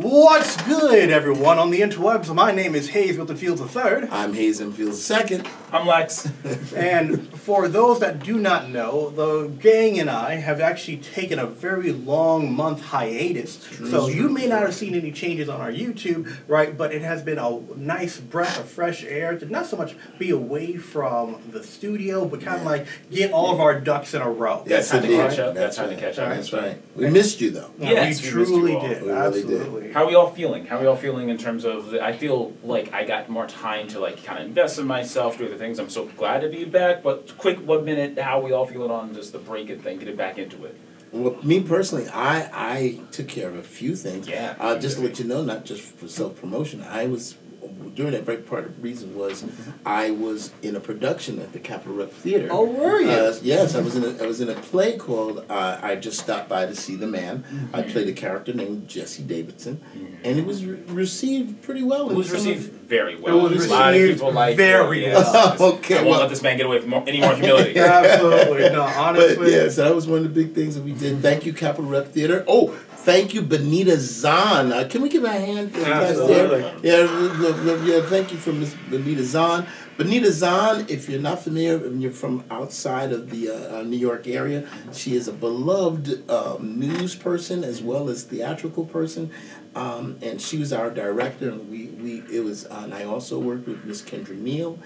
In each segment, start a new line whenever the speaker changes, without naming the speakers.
What's good, everyone, on the interwebs? My name is Hayes Milton Fields III.
I'm Hayes and Fields II.
I'm Lex.
And for those that do not know, the gang and I have actually taken a very long month hiatus. So you may not have seen any changes on our YouTube, right? But it has been a nice breath of fresh air to not so much be away from the studio, but kind of like get all of our ducks in a row.
Yes,
That's time to
indeed.
catch up.
That's
Time to
right.
catch up.
That's right. We missed you, though.
Yes,
we
we missed
truly
you all.
did.
We really did.
Absolutely.
How are we all feeling? How are we all feeling in terms of? I feel like I got more time to kind of invest in myself, do other things. I'm so glad to be back. But quick 1 minute, how are we all feeling on just the break and thing, get it back into it?
Well, me personally, I took care of a few things.
Yeah.
Just to let you know, not just for self-promotion, I was, during that break, part of the reason was I was in a production at the Capitol Rep Theater.
Oh, were you?
Yes, I was in a play called I Just Stopped By to See the Man. I played a character named Jesse Davidson, and it was received pretty well.
It was received very well.
It was
a lot of
received
people like
very
it.
well.
Okay,
I won't
well-
let this man get away with any more humility.
Absolutely. No, honestly.
But yeah, so that was one of the big things that we did. Thank you, Capitol Rep Theater. Oh, thank you, Benita Zahn. Can we give a hand to the guys there? Yeah, thank you for Miss Benita Zahn. Benita Zahn, if you're not familiar, and you're from outside of the New York area, she is a beloved news person as well as theatrical person, and she was our director. And and I also worked with Miss Kendra Neal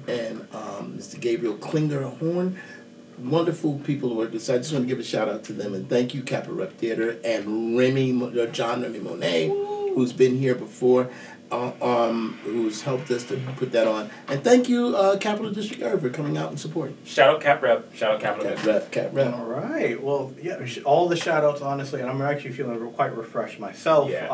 and Mr. Gabriel Klinger Horn. Wonderful people to work with. So I just want to give a shout out to them and thank you, Capitol Rep Theater, and John Remy Monet, who's been here before, who's helped us to put that on. And thank you, Capital District Area, for coming out and supporting.
Shout out Cap Rep. Shout out Capital Rep.
Cap Rep.
All right. Well, yeah, all the shout outs, honestly, and I'm actually feeling quite refreshed myself.
Yeah.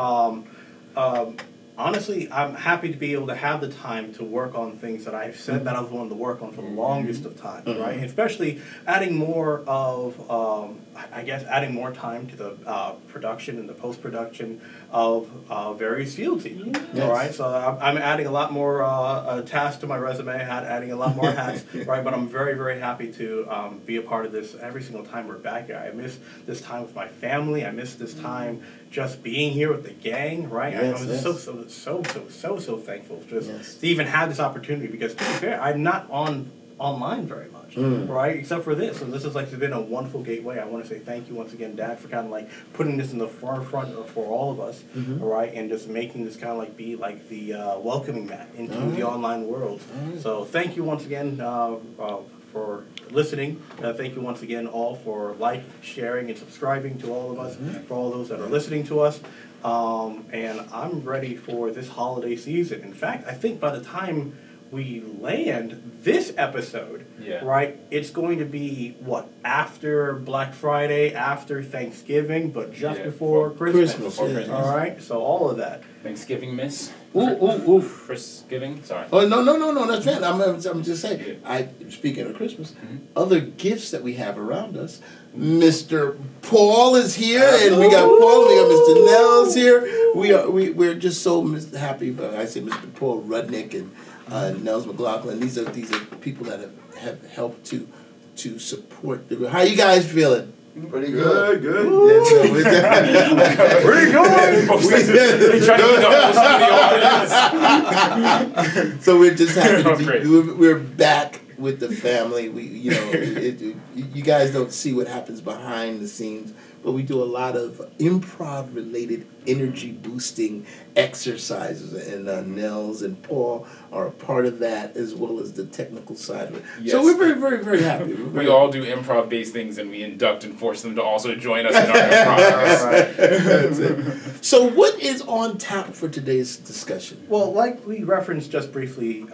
Honestly, I'm happy to be able to have the time to work on things that I've said that I was wanting to work on for the longest of time, right? And especially adding more of, adding more time to the production and the post-production of various field teams, all right? So I'm adding a lot more tasks to my resume, adding a lot more hats, right? But I'm very, very happy to be a part of this every single time we're back here. I miss this time with my family. I miss this time just being here with the gang, right?
Yes,
I'm so thankful just to even have this opportunity because, to be fair, I'm not online very much, right? Except for this. So this is it's been a wonderful gateway. I want to say thank you once again, Dad, for kind of putting this in the forefront for all of us, all right? And just making this kind of be like the welcoming mat into the online world. So thank you once again for listening. Thank you once again all for sharing, and subscribing to all of us, for all those that are listening to us. And I'm ready for this holiday season. In fact, I think by the time we land this episode, right, it's going to be, after Black Friday, after Thanksgiving, but just before Christmas.
Before Christmas.
All right, so all of that.
Thanksgiving, miss.
Ooh.
Christgiving, sorry.
Oh, no, that's right. I'm just saying, speaking of Christmas, other gifts that we have around us, Mr. Paul is here, and we got Paul, we got Mr. Nels here. We're just so happy, I say Mr. Paul Rudnick and Nels McLaughlin. These are people that have helped to support the. How you guys feeling?
Pretty good.
Pretty good.
So we're just happy to be. We're back with the family. You guys don't see what happens behind the scenes, but we do a lot of improv-related energy-boosting exercises, and Nels and Paul are a part of that, as well as the technical side of it.
Yes.
So we're very, very, very happy.
We all do improv-based things, and we induct and force them to also join us in our improv.
That's it. So what is on tap for today's discussion?
Well, like we referenced just briefly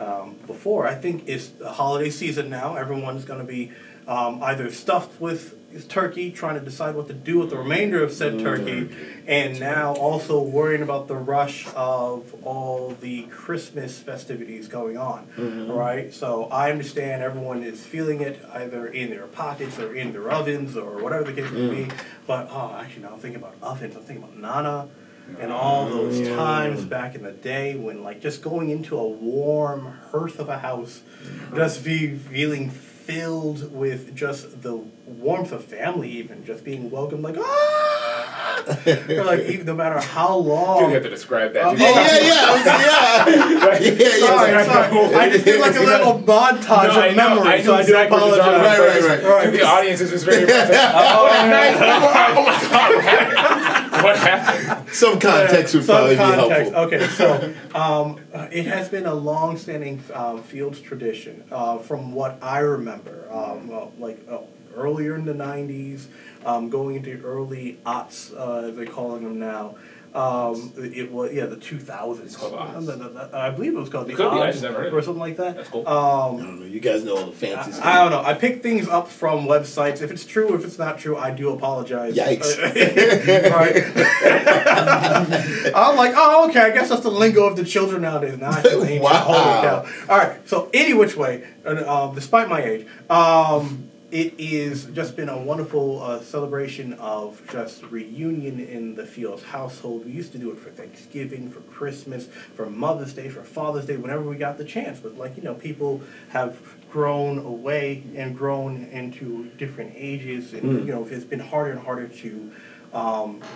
before, I think it's the holiday season now. Everyone's going to be either stuffed with turkey, trying to decide what to do with the remainder of said turkey, and now also worrying about the rush of all the Christmas festivities going on, right? So I understand everyone is feeling it either in their pockets or in their ovens or whatever the case may be, but actually now I'm thinking about ovens, I'm thinking about Nana, and all those times back in the day when just going into a warm hearth of a house, just feeling filled with just the warmth of family, even just being welcomed, like or like even no matter how long.
You have to describe that.
Sorry. I just did like a little montage of memory, so I do apologize.
Right. The audience is just very impressive. What happened?
Some context would probably be helpful.
Okay, so it has been a long-standing Fields tradition from what I remember, earlier in the 90s, going into early aughts, as they're calling them now. It was the 2000s.
It's called aughts.
I believe it was called the
Could be. I
aughts
just never heard of
or
it.
something like that.
That's cool.
I don't know. You guys know all the fancy stuff.
I don't know. I pick things up from websites. If it's true, if it's not true, I do apologize.
Yikes.
Right. I'm like, oh, okay. I guess that's the lingo of the children nowadays. Now I feel ancient.
Wow.
Holy cow. All right. So any which way, despite my age, it is just been a wonderful celebration of just reunion in the Fields household. We used to do it for Thanksgiving, for Christmas, for Mother's Day, for Father's Day, whenever we got the chance. But people have grown away and grown into different ages, and it's been harder and harder to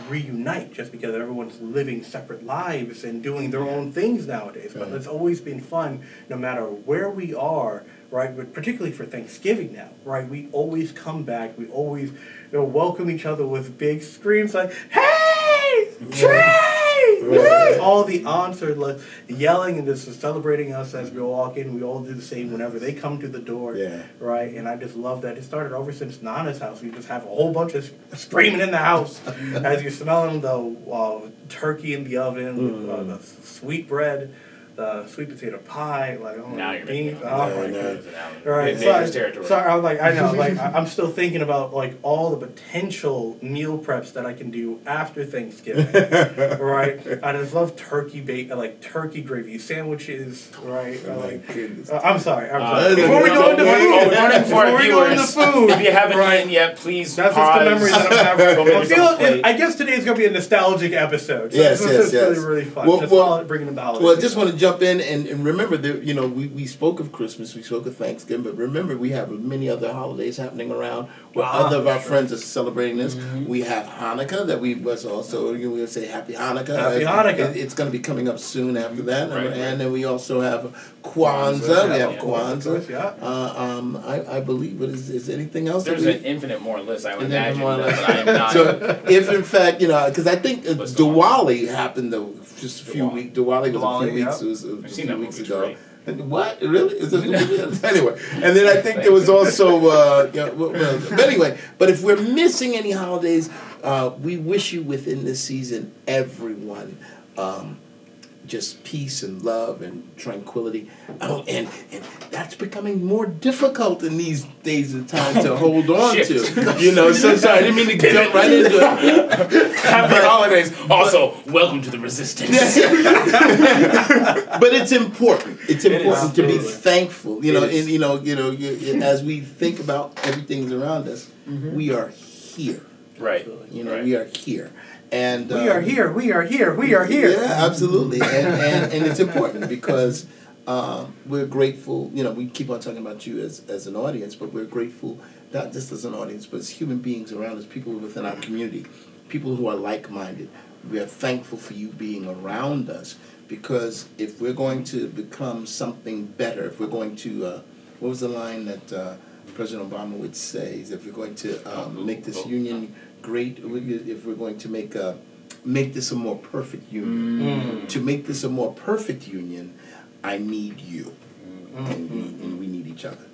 reunite just because everyone's living separate lives and doing their own things nowadays. But it's always been fun, no matter where we are. Right, but particularly for Thanksgiving now, right? We always come back. We always welcome each other with big screams like, "Hey, Trey!" Right. All the aunts are like yelling and just celebrating us as we walk in. We all do the same whenever they come to the door, right? And I just love that. It started over since Nana's house. We just have a whole bunch of screaming in the house as you're smelling the turkey in the oven, with the sweet bread. The sweet potato pie,
Now you're
beans.
Right.
Sorry, I'm still thinking about all the potential meal preps that I can do after Thanksgiving. Right, I just love turkey turkey gravy sandwiches. Right, I'm sorry. Before we go into food,
if you haven't eaten yet, please.
That's just the memory that I'm having. I guess today's gonna be a nostalgic episode. So
yes.
This is really fun. Bringing in the holidays.
Well, I just want to jump in and remember that we spoke of Christmas, we spoke of Thanksgiving, but remember we have many other holidays happening around where other of our friends are celebrating this. Mm-hmm. We have Hanukkah that we was also we'll say Happy Hanukkah.
Happy Hanukkah.
It's going to be coming up soon after that, and then we also have Kwanzaa. We have Kwanzaa. I believe, but is anything else?
There's an infinite more list. I would imagine, but I am not.
So if in fact because I think Diwali happened just a few weeks. Diwali was a few weeks. It was a few weeks ago.
Right.
What? Really? Is this anyway, and then I think there was also but anyway. But if we're missing any holidays, we wish you within this season, everyone, just peace and love and tranquility. And that's becoming more difficult in these days of time to hold on to. So sorry, I didn't mean to jump right into it.
Happy holidays. Also, welcome to the resistance.
But it's important. It's important to be thankful. As we think about everything around us, we are here.
Right.
We are here. And
we are here.
Yeah, absolutely. And it's important because we're grateful. We keep on talking about you as an audience, but we're grateful not just as an audience, but as human beings around us, people within our community, people who are like-minded. We are thankful for you being around us because if we're going to become something better, if we're going to, what was the line that President Obama would say? Is if we're going to make this union great, if we're going to make this a more perfect union. To make this a more perfect union, I need you, and we need each other.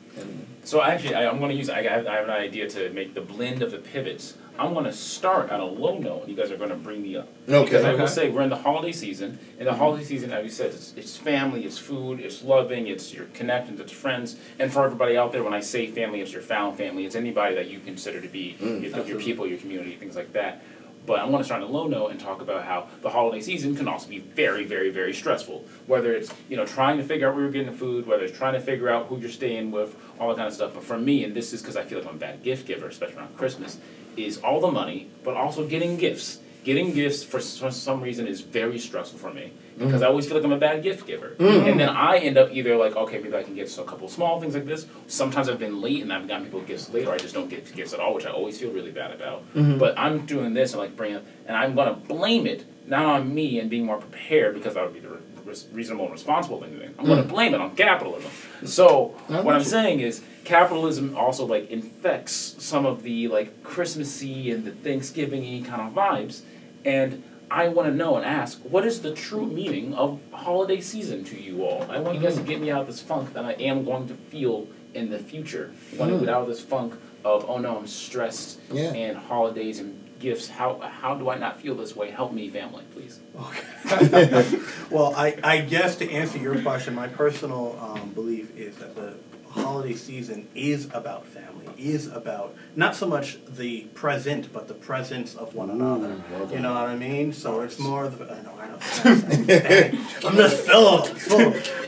So actually, I'm going to use. I have an idea to make the blend of the pivots. I'm going to start on a low note, and you guys are going to bring me up.
Okay.
Because I will say we're in the holiday season. In the holiday season, as you said, it's family, it's food, it's loving, it's your connections, it's friends. And for everybody out there, when I say family, it's your found family. It's anybody that you consider to be your people, your community, things like that. But I want to start on a low note and talk about how the holiday season can also be very, very, very stressful. Whether it's trying to figure out where you're getting the food, whether it's trying to figure out who you're staying with, all that kind of stuff. But for me, and this is because I feel like I'm a bad gift giver, especially around Christmas, is all the money, but also getting gifts. getting gifts for some reason is very stressful for me because I always feel like I'm a bad gift giver. And then I end up either like, okay, maybe I can get a couple small things like this. Sometimes I've been late and I've gotten people gifts late, or I just don't get gifts at all, which I always feel really bad about. But I'm doing this and like and I'm gonna blame it not on me and being more prepared, because that would be the reasonable and responsible thing to do. I'm gonna blame it on capitalism. So what I'm saying is, capitalism also like infects some of the like Christmassy and the Thanksgiving-y kind of vibes, and I want to know and ask, what is the true meaning of holiday season to you all? I want you guys to get me out of this funk that I am going to feel in the future. I want to get out of this funk of, oh no, I'm stressed, and holidays and gifts. How do I not feel this way? Help me, family, please.
Okay. Well, I guess to answer your question, my personal belief is that the holiday season is about family, is about not so much the present, but the presence of one another. You know what I mean? So it's more of the, I know. I'm just full.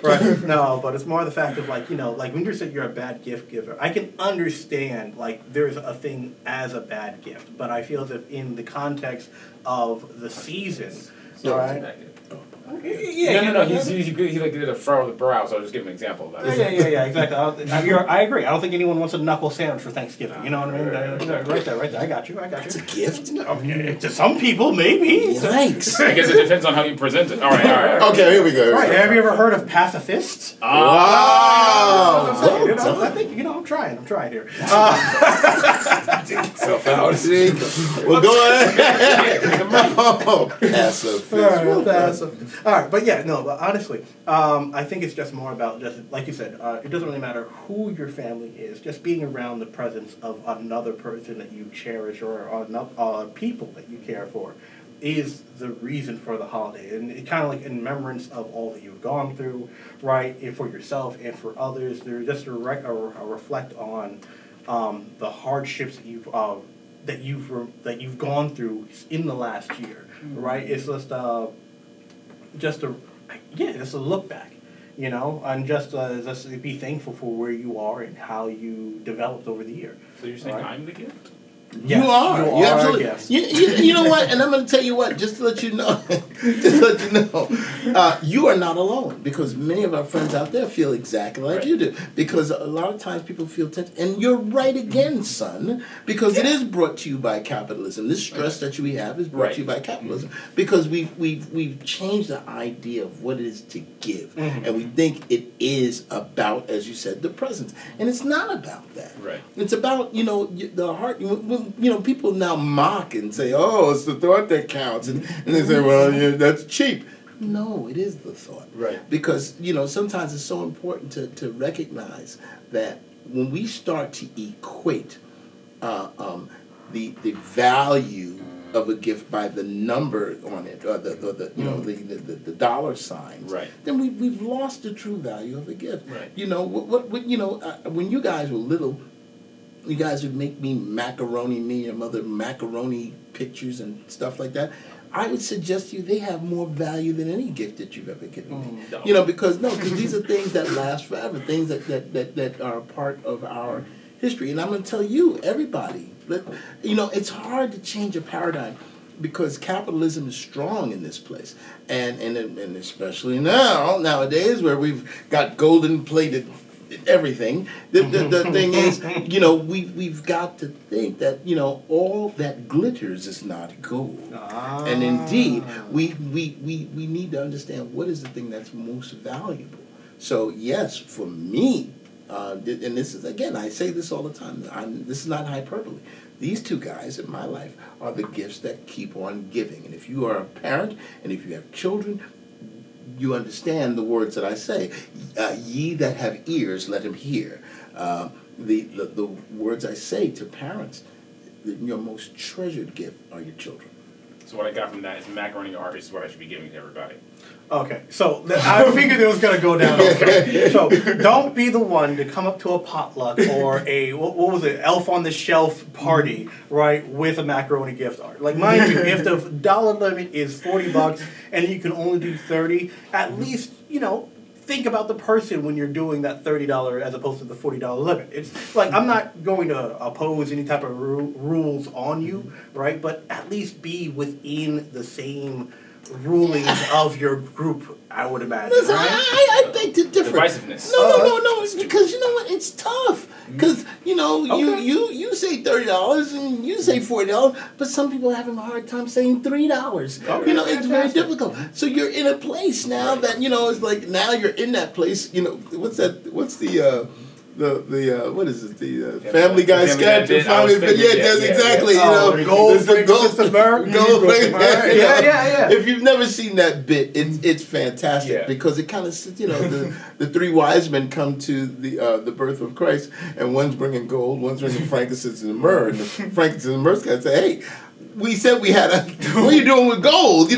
Right. No, but it's more the fact of like, like when you said you're a bad gift giver, I can understand like there's a thing as a bad gift, but I feel as if in the context of the season, right?
No. He like did a furrow of the brow, so I'll just give him an example of that.
Yeah, exactly. I agree. I don't think anyone wants a knuckle sandwich for Thanksgiving. You know what I mean? Right there. I got you.
It's a gift?
Okay. To some people, maybe.
Yikes.
I guess it depends on how you present it. All right.
Okay, here we go.
All right, have you ever heard of pacifists?
Wow.
I think, I'm trying here.
Well, go ahead. Pacifist.
All right, but honestly, I think it's just more about, just like you said, it doesn't really matter who your family is, just being around the presence of another person that you cherish or people that you care for is the reason for the holiday. And it kind of like in remembrance of all that you've gone through, right, and for yourself and for others. They're just a reflect on the hardships that you've gone through in the last year, right? It's just a look back, and just be thankful for where you are and how you developed over the year.
So you're saying I'm the gift?
Yes,
you are absolutely.
Yes.
You know what? And I'm going to tell you what. Just to let you know, you are not alone, because many of our friends out there feel exactly like you do. Because a lot of times people feel tense, and you're right again, son. Because it is brought to you by capitalism. This stress that we have is brought to you by capitalism. Because we've changed the idea of what it is to give, and we think it is about, as you said, the presence, and it's not about that.
Right.
It's about the heart. People now mock and say, "Oh, it's the thought that counts," and they say, "Well, that's cheap." No, it is the thought.
Right.
Because sometimes it's so important to recognize that when we start to equate the value of a gift by the number on it, or the dollar signs,
right,
then we've lost the true value of a gift.
Right.
When you guys were little, you guys would make me your mother macaroni pictures and stuff like that. I would suggest to you they have more value than any gift that you've ever given me.
No.
Because these are things that last forever, things that are a part of our history. And I'm going to tell you, everybody, it's hard to change a paradigm, because capitalism is strong in this place, and especially nowadays where we've got golden plated everything. The thing is, we've got to think that all that glitters is not gold. And indeed, we need to understand what is the thing that's most valuable. So yes, for me, and this is, again, I say this all the time, this is not hyperbole. These two guys in my life are the gifts that keep on giving. And if you are a parent and if you have children, you understand the words that I say. Ye that have ears, let him hear. The words I say to parents, your most treasured gift are your children.
So what I got from that is macaroni or Arby's is what I should be giving to everybody.
Okay, so I figured it was going to go down okay. So don't be the one to come up to a potluck or a, what was it, Elf on the Shelf party, right, with a macaroni gift card. Like, mind you, if the dollar limit is $40 and you can only do 30, at least, think about the person when you're doing that $30 as opposed to the $40 limit. It's like, I'm not going to oppose any type of rules on you, right? But at least be within the same rulings of your group, I would imagine.
Listen,
right?
I beg to differ.
Divisiveness.
No. It's because you know what? It's tough. Because
Okay.
you say $30 and you say $40, but some people are having a hard time saying $3.
Okay.
It's very difficult. So you're in a place now that it's like now you're in that place. What's that? What's the what is it? The Family Guy sketch. Exactly.
Gold Sister Burr.
Yeah. If you've never seen that bit, it's fantastic because it kind of the three wise men come to the birth of Christ, and one's bringing gold, one's bringing frankincense and myrrh, and the frankincense and myrrh guy say, "Hey, we said we had what are you doing with gold?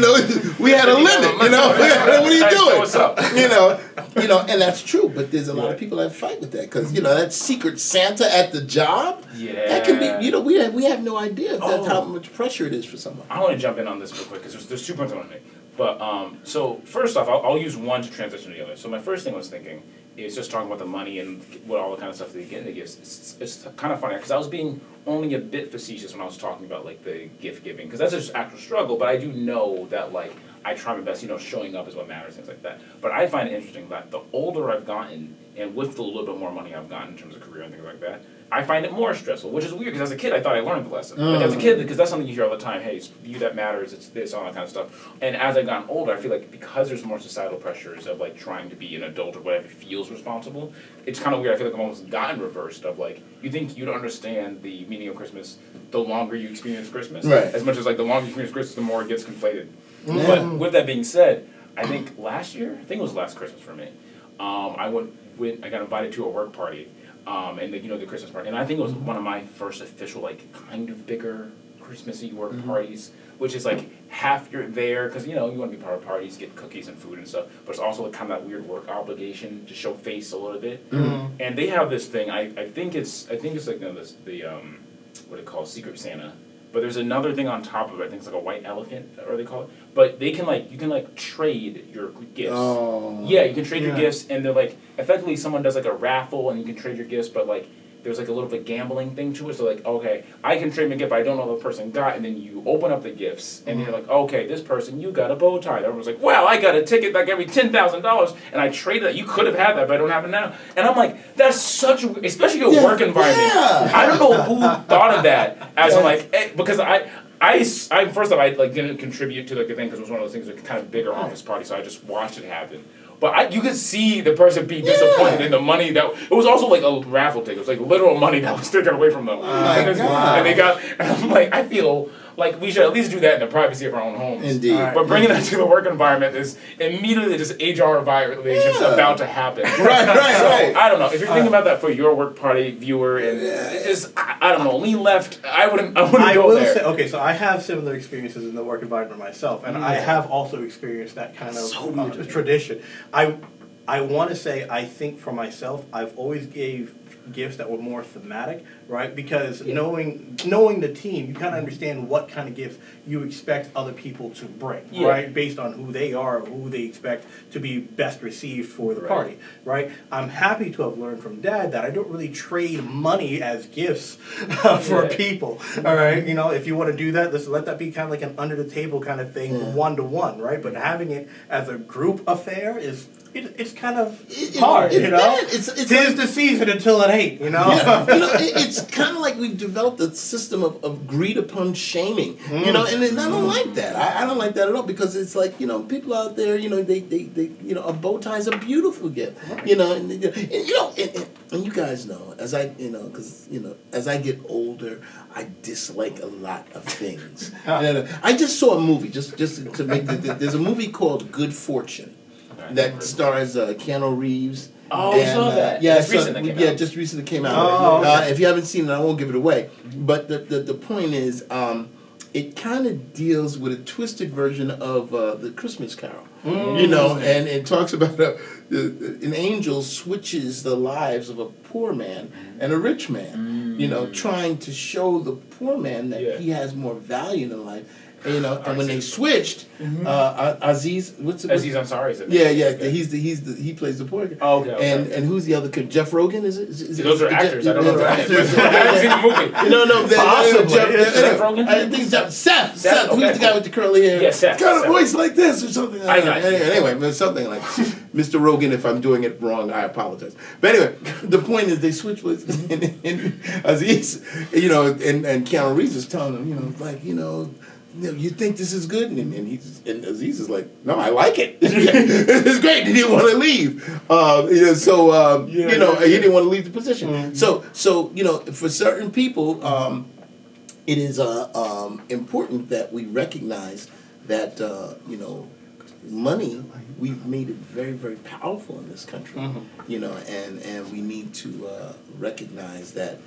We had a limit. What are you doing?
What's up?
And that's true. But there's a lot of people that fight with that because that secret Santa at the job.
Yeah.
That can be. We have no idea if that's how much pressure it is for someone.
I want to jump in on this real quick because there's 2 points I want to make. But so first off, I'll use one to transition to the other. So my first thing I was thinking is just talking about the money and what all the kind of stuff that you get in the gifts. It's kind of funny because I was being only a bit facetious when I was talking about like the gift giving because that's just actual struggle. But I do know that like I try my best. Showing up is what matters, things like that. But I find it interesting that the older I've gotten and with the little bit more money I've gotten in terms of career and things like that, I find it more stressful, which is weird because as a kid I thought I learned the lesson. Like as a kid, because that's something you hear all the time. Hey, it's you that matters. It's this, all that kind of stuff. And as I've gotten older, I feel like because there's more societal pressures of like trying to be an adult or whatever feels responsible, it's kind of weird. I feel like I've almost gotten reversed of like you think you'd understand the meaning of Christmas the longer you experience Christmas,
right?
As much as like the longer you experience Christmas, the more it gets conflated. Yeah. But with that being said, I think last year, I think it was last Christmas for me. I got invited to a work party. And the Christmas party, and I think it was one of my first official like kind of bigger Christmassy work parties, which is like half you're there because you want to be part of parties, get cookies and food and stuff, but it's also kind of that weird work obligation to show face a little bit. And they have this thing. I think it's like what they call Secret Santa. But there's another thing on top of it. I think it's like a white elephant, or they call it. But you can trade your gifts.
Oh.
Yeah, you can trade your gifts, and they're like effectively someone does like a raffle, and you can trade your gifts. But like there's like a little bit of gambling thing to it. So like okay, I can trade my gift, but I don't know what the person got, and then you open up the gifts, and you're like okay, this person you got a bow tie. Everyone's like, well, I got a ticket like every $10,000, and I traded that. You could have had that, but I don't have it now. And I'm like, that's such a especially your work environment.
Yeah.
I don't know who thought of that as because I first off I like didn't contribute to like the thing because it was one of those things like kind of bigger office party, so I just watched it happen. But you could see the person be disappointed in the money that it was also like a raffle ticket. It was like literal money that was taken away from them. And they got. And I'm like, I feel like we should at least do that in the privacy of our own homes.
Indeed.
But bringing that to the work environment is immediately just HR violations about to happen.
Right.
I don't know if you're thinking about that for your work party viewer, and it's I don't know, lean left. I wouldn't go there.
Say, okay, so I have similar experiences in the work environment myself, and I have also experienced that kind of tradition. I want to say I think for myself, I've always gave gifts that were more thematic, right? Because knowing the team, you kind of understand what kind of gifts you expect other people to bring, right? Based on who they are, who they expect to be best received for the party, right? I'm happy to have learned from Dad that I don't really trade money as gifts for people, all right? If you want to do that, let that be kind of like an under the table kind of thing, one-to-one, right? But having it as a group affair is it's kind of hard, It's tis the season until it ain't,
Yeah. It's kind of like we've developed a system of agreed upon shaming, and I don't like that. I don't like that at all because it's like, people out there, they a bow tie is a beautiful gift, and you guys know, as I, as I get older, I dislike a lot of things. I just saw a movie, just to make there's a movie called Good Fortune. That stars Keanu Reeves.
Oh, I saw that.
Just recently came out. If you haven't seen it, I won't give it away. But the point is, it kind of deals with a twisted version of the Christmas Carol. And it talks about an angel switches the lives of a poor man and a rich man. Trying to show the poor man that he has more value in life. you know. And when they switched, Aziz,
Aziz Ansari is it?
Yeah. He plays the poor guy.
Oh, okay.
And who's the other kid? Jeff Rogan is it?
Those are actors. I don't know. I haven't seen the movie.
No.
Possibly.
Jeff Rogan. I think Seth. Seth.
Okay.
Who's the guy with the curly hair?
Yeah, Seth.
Got a voice like this or something.
I got you.
Anyway, something like Mr. Rogan. If I'm doing it wrong, I apologize. But anyway, the point is they switched with and Aziz, you know, and Keanu Reeves is telling him, you know, like, you think this is good, and Aziz is like, no, I like it. It's great. He didn't want to leave. He didn't want to leave the position. Mm-hmm. So for certain people, it is important that we recognize that money, we've made it very, very powerful in this country. Mm-hmm. And we need to recognize that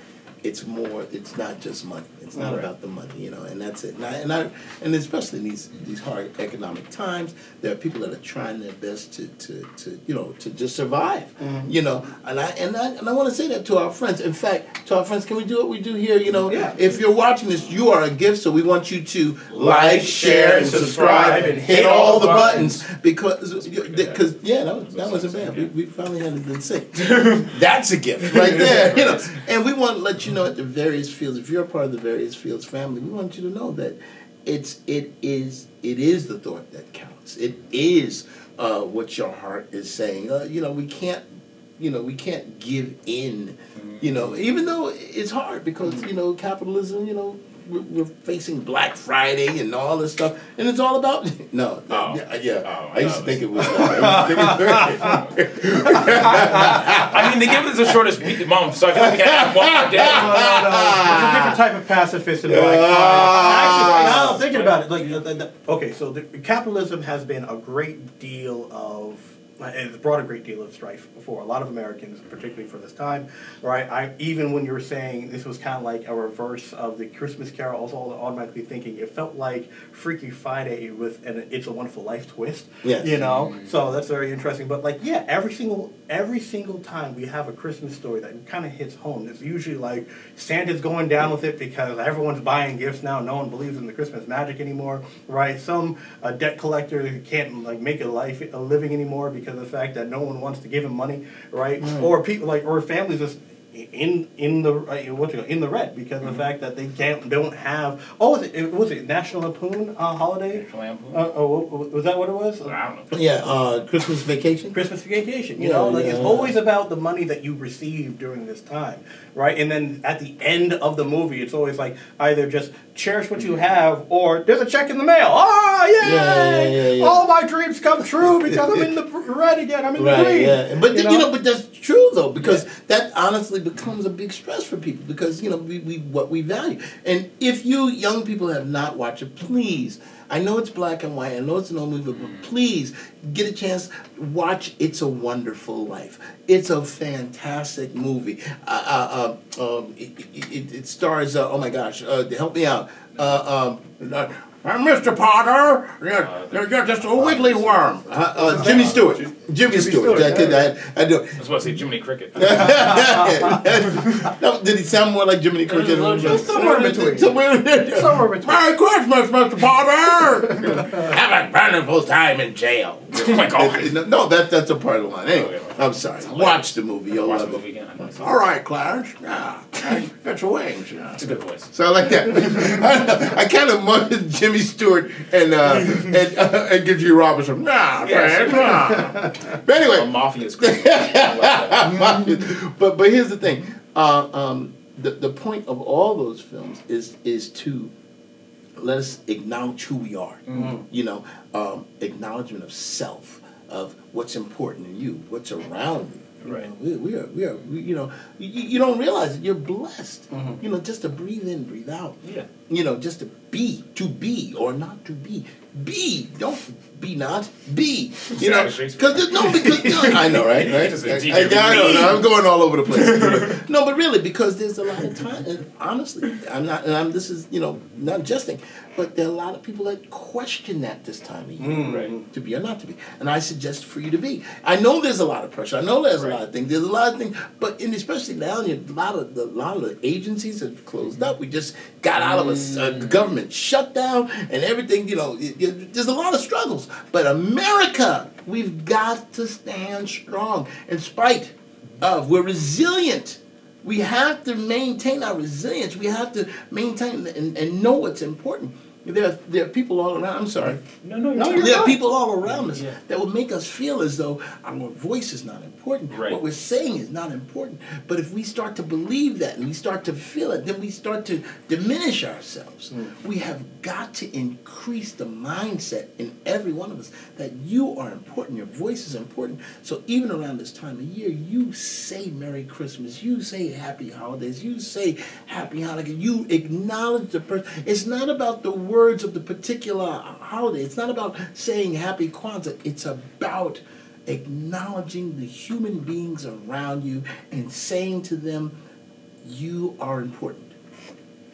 it's not just money. It's not about the money, and that's it. And especially in these hard economic times, there are people that are trying their best to just survive, And I want to say that to our friends. In fact, to our friends, can we do what we do here? If you're watching this, you are a gift. So we want you to like, share, and subscribe, and hit all the buttons because that wasn't bad. We finally had it in sync. That's a gift right there, And we want to let you know at the various fields. If you're a part of the various fields family, we want you to know that it is the thought that counts. It is what your heart is saying. We can't give in. Even though it's hard because capitalism. We're facing Black Friday and all this stuff, and it's all about I used to think it was.
I mean, they give us the shortest month, so I feel like we can have one more day.
No. There's a different type of pacifist in Black Friday. Actually, now I'm thinking about it. So capitalism has been a great deal of. It's brought a great deal of strife for a lot of Americans, particularly for this time, right? Even when you were saying this was kind of like a reverse of the Christmas Carol, I was automatically thinking it felt like Freaky Friday with an It's a Wonderful Life twist. Yes. So that's very interesting. But every single time we have a Christmas story that kind of hits home, it's usually like Santa's going down with it because everyone's buying gifts now. No one believes in the Christmas magic anymore, right? Some debt collector can't make a living anymore because of the fact that no one wants to give him money, right? Or people or families just in the red because of the fact that they don't have. Was it National Lampoon holiday?
National Lampoon.
Was that what it was?
I don't know.
Yeah, Christmas Vacation.
Christmas Vacation. It's always about the money that you receive during this time, right? And then at the end of the movie, it's always like either just cherish what you have or there's a check in the mail. Yeah. All my dreams come true because I'm in the red again. I'm in the green. Yeah.
But but that's true though because that honestly becomes a big stress for people because we what we value. And if you young people have not watched it, please. I know it's black and white. I know it's an old movie, but please get a chance. Watch It's a Wonderful Life. It's a fantastic movie. It stars. Oh my gosh! Help me out. Mr. Potter, you're just a wiggly worm. Jimmy Stewart. Jimmy Stewart. I do.
I was about to say Jiminy Cricket.
No, did he sound more like Jiminy Cricket?
Somewhere between.
Merry Christmas, Mr. Potter. Have a wonderful time in jail.
Oh my God.
No, that's a part of the line. Anyway, I'm sorry. Watch the movie. You'll love it.
Again.
All right, Clarence. Yeah, got your wings. Yeah.
It's a good voice.
So I like that. I kind of mudded Jimmy Stewart and give you Robinson. Nah, friend. Nah. But anyway,
Mafia's great.
But here's the thing. The point of all those films is to let us acknowledge who we are. Acknowledgement of self, of what's important in you, what's around you.
Right.
We are. You don't realize it. You're blessed. Just to breathe in, breathe out.
Yeah.
Just to be or not to be. Don't be not. Be. You
Yeah,
know,
Shakespeare.
because I know, right?
Just
Right?
a DJ
I
with
know.
me.
I'm going all over the place. No, but really, because there's a lot of time. And honestly, I'm not. And I'm. This is not jesting, but there are a lot of people that question that this time of year,
Right.
to be or not to be. And I suggest for you to be. I know there's a lot of pressure. I know there's a lot of things. There's a lot of things, but especially now, a lot of the agencies have closed up. We just got out of a government shutdown and everything. There's a lot of struggles. But America, we've got to stand strong in spite of. We're resilient. We have to maintain our resilience. We have to maintain and know what's important. There are people all around. I'm sorry.
No,
There are people all around us
Yeah.
that will make us feel as though our voice is not important.
Right.
What we're saying is not important. But if we start to believe that and we start to feel it, then we start to diminish ourselves. We have got to increase the mindset in every one of us that you are important. Your voice is important. So even around this time of year, you say Merry Christmas. You say Happy Holidays. You say Happy Hanukkah. You acknowledge the person. It's not about the words of the particular holiday. It's not about saying Happy Kwanzaa. It's about acknowledging the human beings around you and saying to them, you are important.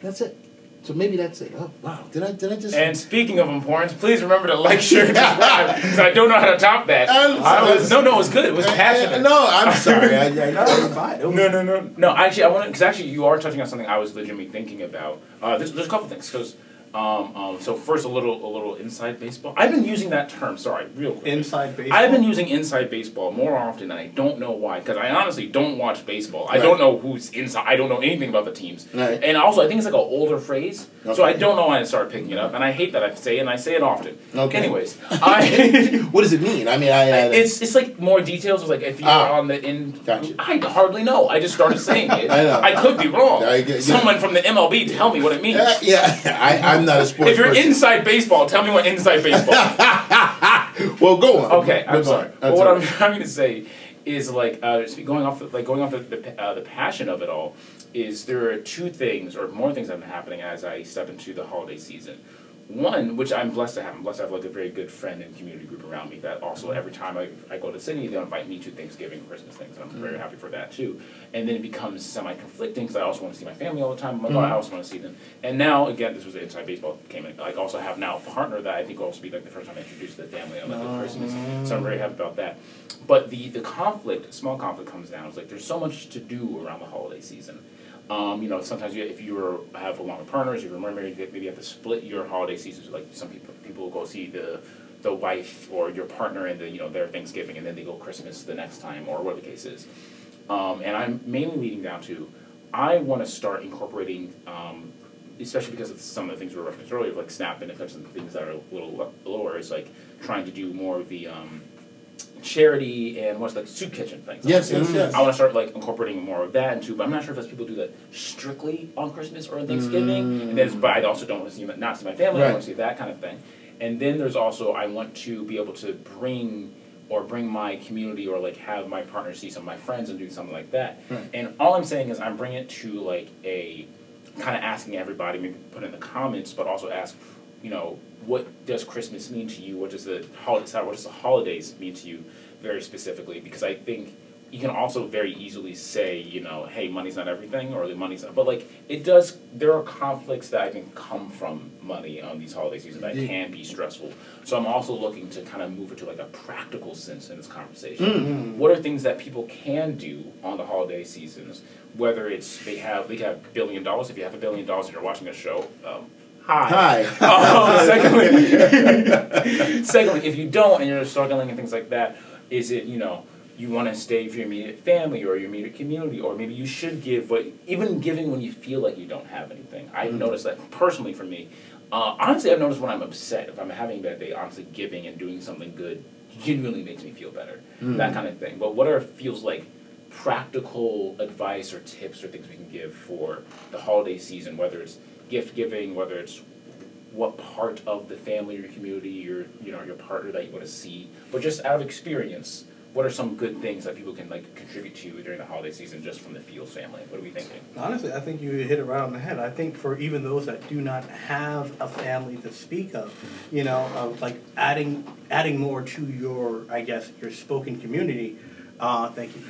That's it. So maybe that's it. Oh, wow. Did I just...
And speaking of importance, please remember to like, share, and subscribe, because I don't know how to top that. No, it was good. It was passionate.
No, I'm sorry.
No, actually, you are touching on something I was legitimately thinking about. There's a couple things, because so first a little inside baseball. I've been using that term. Sorry, real quick.
Inside baseball.
I've been using inside baseball more often, and I don't know why. Because I honestly don't watch baseball. I
Right.
don't know who's inside. I don't know anything about the teams.
Right.
And also, I think it's like an older phrase, so
Okay.
I don't know why I started picking it up. And I hate that I say it, and I say it often.
Okay.
Anyways,
What does it mean? I mean,
it's like more details. It's like if you're on the in.
Gotcha.
I hardly know. I just started saying it.
I know.
I could be wrong.
Yeah.
Someone from the MLB tell me what it means.
I'm not a sports
If you're
person.
inside baseball, tell me what inside baseball is.
Well, go on.
Okay, I'm
Go on.
sorry. But
That's
what
all
I'm
right.
trying to say is going off the passion of it all. Is there are two things or more things that have been happening as I step into the holiday season. One, which I'm blessed to have. I'm blessed to have like a very good friend and community group around me that also every time I go to the city, they'll invite me to Thanksgiving and Christmas things. And I'm very happy for that too. And then it becomes semi-conflicting because I also want to see my family all the time. I'm like, oh, I also want to see them. And now, again, this was the inside baseball came in. I also have now a partner that I think will also be like the first time I introduced the family on like the Christmas. So I'm very happy about that. But the conflict, small conflict comes down. It's like there's so much to do around the holiday season. Sometimes if you have a longer partners, if you're married, maybe you have to split your holiday seasons. Like some people will go see the wife or your partner and their Thanksgiving, and then they go Christmas the next time, or whatever the case is. And I'm mainly leading down to, I want to start incorporating, especially because of some of the things we were referencing earlier, like SNAP benefits and things that are a little lower. Is like trying to do more of the charity and what's like soup kitchen things.
Yes.
I want to start like incorporating more of that into, but I'm not sure if that's people do that strictly on Christmas or Thanksgiving. And then, but I also don't want to see my family. I want to see that kind of thing. And then there's also I want to be able to bring my community or like have my partner see some of my friends and do something like that.
Right.
And all I'm saying is I'm bringing it to like a kind of asking everybody, maybe put it in the comments, but also ask, what does Christmas mean to you? What does the holidays mean to you very specifically? Because I think you can also very easily say, hey, money's not everything, or the money's not, but like it does, there are conflicts that I think come from money on these holiday seasons that can be stressful. So I'm also looking to kind of move it to like a practical sense in this conversation. What are things that people can do on the holiday seasons? Whether it's they have $1 billion, if you have $1 billion and you're watching a show, Hi. Secondly, if you don't and you're struggling and things like that, is it, you want to stay for your immediate family or your immediate community, or maybe you should give, but even giving when you feel like you don't have anything. I've noticed that personally for me. Honestly, I've noticed when I'm upset, if I'm having a bad day, honestly giving and doing something good genuinely makes me feel better. That kind of thing. But what feels like practical advice or tips or things we can give for the holiday season, whether it's gift giving, whether it's what part of the family or your community, your partner that you want to see, but just out of experience, what are some good things that people can like contribute to during the holiday season just from the Fields family? What are we thinking?
Honestly, I think you hit it right on the head. I think for even those that do not have a family to speak of, like adding more to your, I guess, your spoken community. Thank you.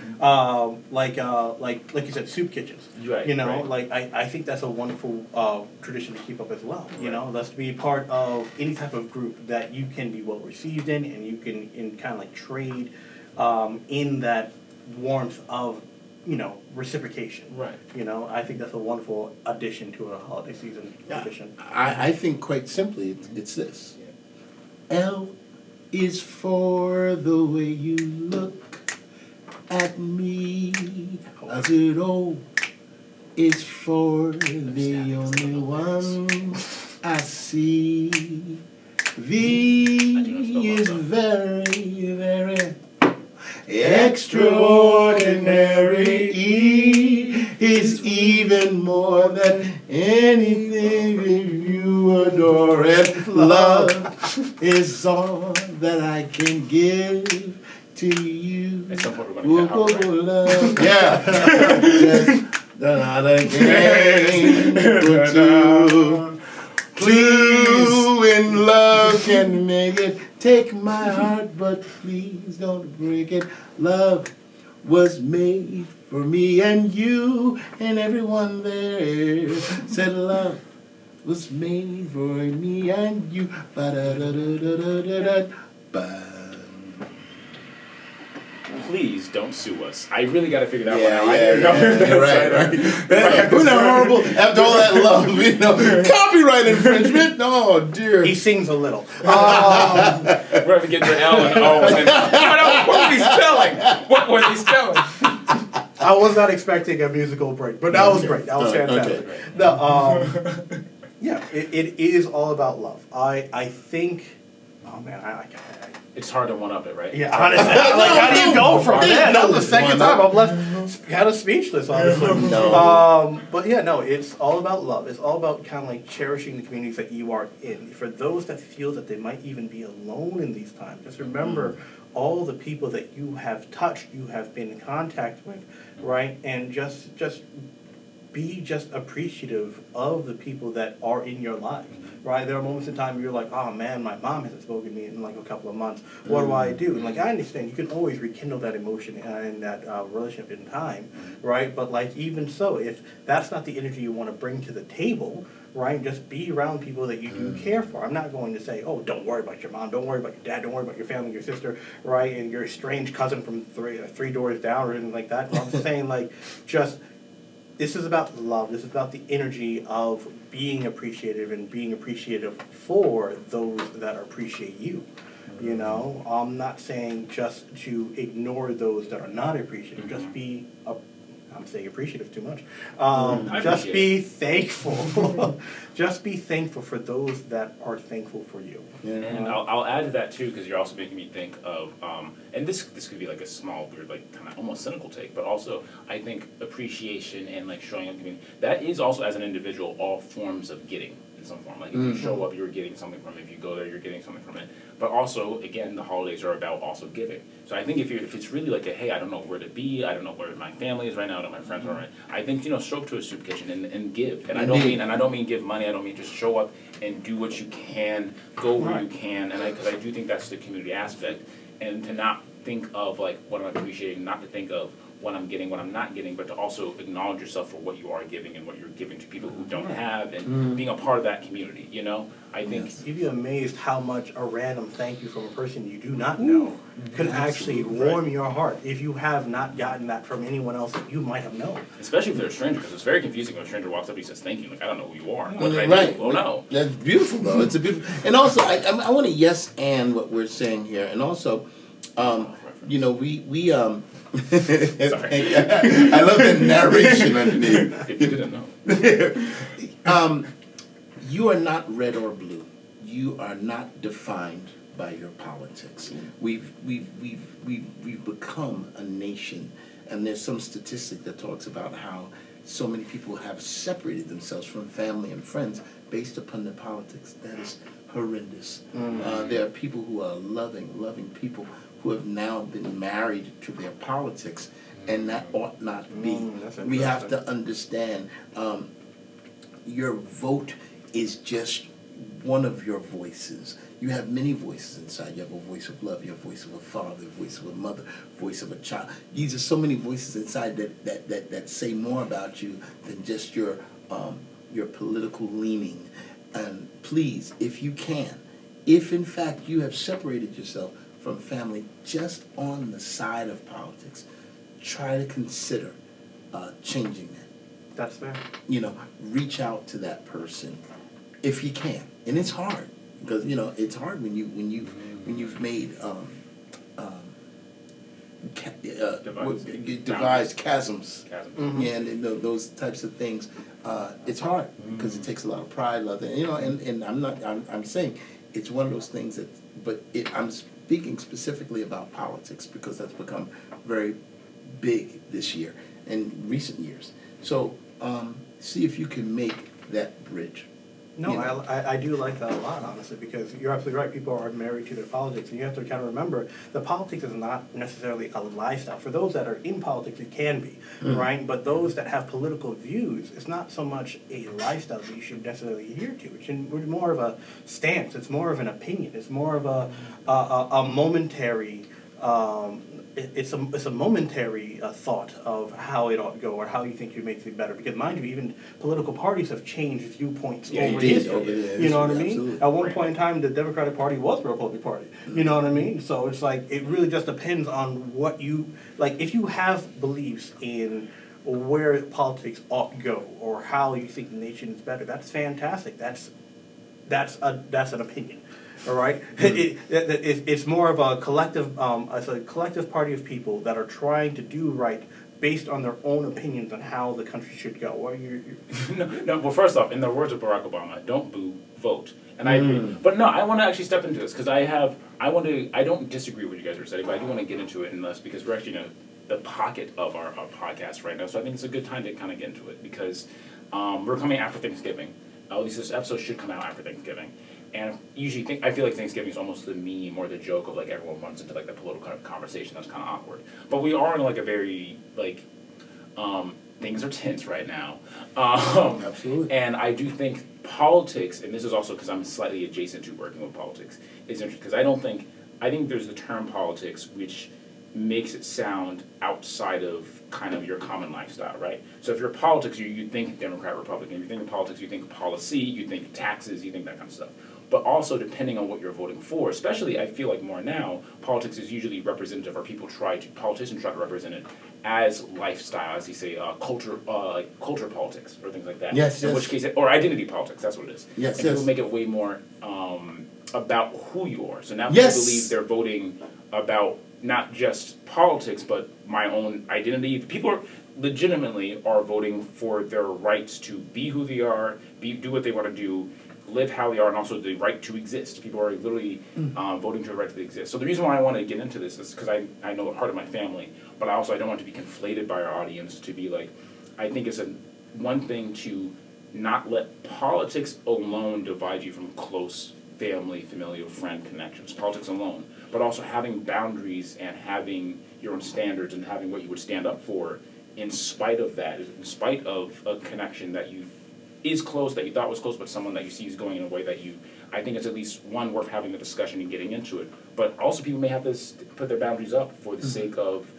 Like you said, soup kitchens.
Right, right.
Like I think that's a wonderful tradition to keep up as well. Let's be part of any type of group that you can be well received in, and you can kind of like trade in that warmth of reciprocation.
Right.
I think that's a wonderful addition to a holiday season tradition.
I think quite simply it's this. L is for the way you look at me. I said O is for the only one I see. V is very, very extraordinary. E is even more than anything you adore. And love is all that I can give to you.
At some point we're going to get out, right?
Love. Yeah. Just another game for two. Two in love can make it. Take my heart, but please don't break it. Love was made for me and you and everyone there. Said love was made for me and you. Ba-da-da-da-da-da-da-da.
Please don't sue us. I really got to figure that one out.
Right. Isn't that horrible? After all that love, copyright infringement. Oh dear.
He sings a little.
We're going to get the L and O. And then, what were they spelling? What were they spelling?
I was not expecting a musical break, but that was great. That was fantastic.
Okay.
No, yeah, it is all about love. I think. Oh man, I
It's hard to one up it, right?
Yeah, honestly, how do you go from there? That's the second time I'm left kind of speechless, honestly. But yeah, no, it's all about love. It's all about kind of like cherishing the communities that you are in. For those that feel that they might even be alone in these times, just remember all the people that you have touched, you have been in contact with, right? And just be just appreciative of the people that are in your life, right? There are moments in time where you're like, oh man, my mom hasn't spoken to me in like a couple of months. What do I do? And like, I understand you can always rekindle that emotion and that relationship in time, right? But like, even so, if that's not the energy you want to bring to the table, right? Just be around people that you do care for. I'm not going to say, oh, don't worry about your mom, don't worry about your dad, don't worry about your family, your sister, right? And your estranged cousin from three doors down or anything like that. But I'm just saying, like, just... This is about love. This is about the energy of being appreciative and being appreciative for those that appreciate you. I'm not saying just to ignore those that are not appreciative. Just be, I'm saying appreciative too much. Just be thankful. Just be thankful for those that are thankful for you.
Yeah.
And I'll add to that too, because you're also making me think of, and this could be like a small, weird, like kind of almost cynical take, but also I think appreciation and like showing up, that is also as an individual all forms of getting in some form. Like if you show up, you're getting something from it. If you go there, you're getting something from it. But also, again, the holidays are about also giving. So I think if it's really like hey, I don't know where to be, I don't know where my family is right now, I don't know my friends are right. I think show up to a soup kitchen and give. And I don't mean give money. I don't mean just show up and do what you can, go where you can. And because I do think that's the community aspect, and to not think of like what I'm appreciating, not to think of what I'm getting, what I'm not getting, but to also acknowledge yourself for what you are giving and what you're giving to people who don't have, and being a part of that community. I think
you'd be amazed how much a random thank you from a person you do not know can actually warm your heart if you have not gotten that from anyone else that you might have known.
Especially if they're a stranger, because it's very confusing when a stranger walks up and he says thank you. Like, I don't know who you are. What did I do? Well, no.
That's beautiful, though. It's a beautiful. And also, I want to yes and what we're saying here, and also, we
Sorry.
I love the narration underneath.
If you didn't know.
You are not red or blue. You are not defined by your politics. We've become a nation, and there's some statistic that talks about how so many people have separated themselves from family and friends based upon their politics. That is horrendous. There are people who are loving people who have now been married to their politics, and that ought not be. We have to understand your vote is just one of your voices. You have many voices inside. You have a voice of love, you have a voice of a father, a voice of a mother, a voice of a child. These are so many voices inside that say more about you than just your political leaning. And please, if you can, if in fact you have separated yourself from family just on the side of politics, try to consider changing that.
That's fair.
Reach out to that person if you can, and it's hard because it's hard when you've made devised chasms.
Mm-hmm.
And those types of things. It's hard because it takes a lot of pride, and I'm saying it's one of those things I'm speaking specifically about politics because that's become very big this year and recent years. So see if you can make that bridge.
No, I do like that a lot, honestly, because you're absolutely right. People are married to their politics, and you have to kind of remember that politics is not necessarily a lifestyle. For those that are in politics, it can be, right? But those that have political views, it's not so much a lifestyle that you should necessarily adhere to. It's more of a stance. It's more of an opinion. It's more of a momentary. It's a momentary thought of how it ought to go or how you think you make things better. Because mind you, even political parties have changed viewpoints over history. You know what I mean?
Absolutely.
At one point in time, the Democratic Party was the Republican Party. You know what I mean? So it's like it really just depends on what you like. If you have beliefs in where politics ought to go or how you think the nation is better, that's fantastic. That's an opinion. All right, it's more of a collective, it's a collective party of people that are trying to do right based on their own opinions on how the country should go. What
No. Well, first off, in the words of Barack Obama, don't boo, vote. And I agree. But no, I want to actually step into this because I don't disagree with what you guys are saying, but I do want to get into it because we're actually in the pocket of our podcast right now. So I think it's a good time to kind of get into it because we're coming after Thanksgiving. At least this episode should come out after Thanksgiving. And usually, I feel like Thanksgiving is almost the meme or the joke of everyone runs into the political conversation that's kind of awkward. But we are in a very things are tense right now.
Absolutely.
And I do think politics, and this is also because I'm slightly adjacent to working with politics, is interesting because I think there's the term politics which makes it sound outside of kind of your common lifestyle, right? So if you're politics, you think Democrat, Republican. You think politics, you think policy, you think taxes, you think that kind of stuff. But also, depending on what you're voting for, especially I feel like more now, politics is usually representative, or politicians try to represent it as lifestyle, as you say, culture politics, or things like that.
Yes,
In which case, or identity politics, that's what it is.
Yes,
and
yes.
people make it way more about who you are. So now people believe they're voting about not just politics, but my own identity. People legitimately are voting for their rights to be who they are, do what they want to do, live how they are, and also the right to exist. People are literally voting to the right to exist. So the reason why I want to get into this is because I know the heart of my family, but I don't want to be conflated by our audience to be I think it's one thing to not let politics alone divide you from close family, familial, friend connections, politics alone, but also having boundaries and having your own standards and having what you would stand up for in spite of that, in spite of a connection that is close, that you thought was close, but someone that you see is going in a way that I think it's at least one worth having the discussion and getting into it. But also people may have to put their boundaries up for the sake of